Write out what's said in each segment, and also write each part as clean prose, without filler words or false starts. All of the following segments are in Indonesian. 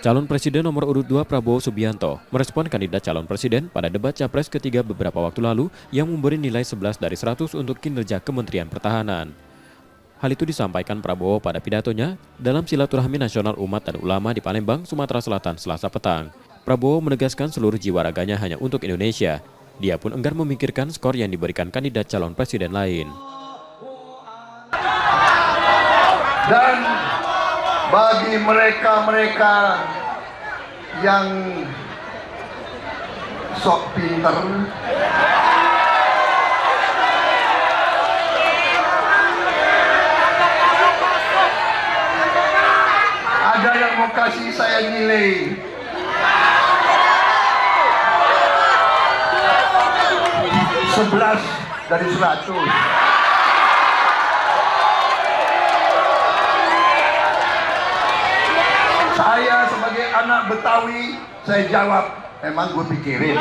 Calon Presiden nomor urut 2 Prabowo Subianto merespon kandidat calon presiden pada debat Capres ketiga beberapa waktu lalu yang memberi nilai 11 dari 100 untuk kinerja Kementerian Pertahanan. Hal itu disampaikan Prabowo pada pidatonya dalam Silaturahmi Nasional Umat dan Ulama di Palembang, Sumatera Selatan, Selasa petang. Prabowo menegaskan seluruh jiwa raganya hanya untuk Indonesia. Dia pun enggan memikirkan skor yang diberikan kandidat calon presiden lain. Dan bagi mereka-mereka yang sok pinter, ada yang mau kasih saya nilai 11 dari 100. Saya sebagai anak Betawi, saya jawab, emang gue pikirin.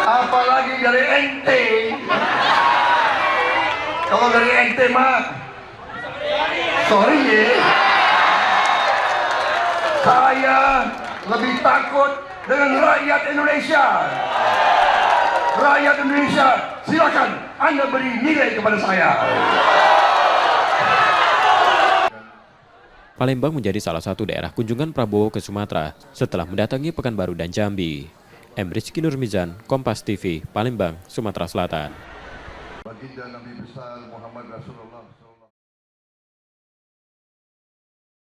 Apalagi dari ente. Kalau dari ente mah, sorry ya. Saya lebih takut dengan rakyat Indonesia. Rakyat Indonesia, silakan Anda beri nilai kepada saya. Palembang menjadi salah satu daerah kunjungan Prabowo ke Sumatera setelah mendatangi Pekanbaru dan Jambi. M. Rizky Nurmizan, Kompas TV, Palembang, Sumatera Selatan. Baginda Nabi besar Muhammad Rasulullah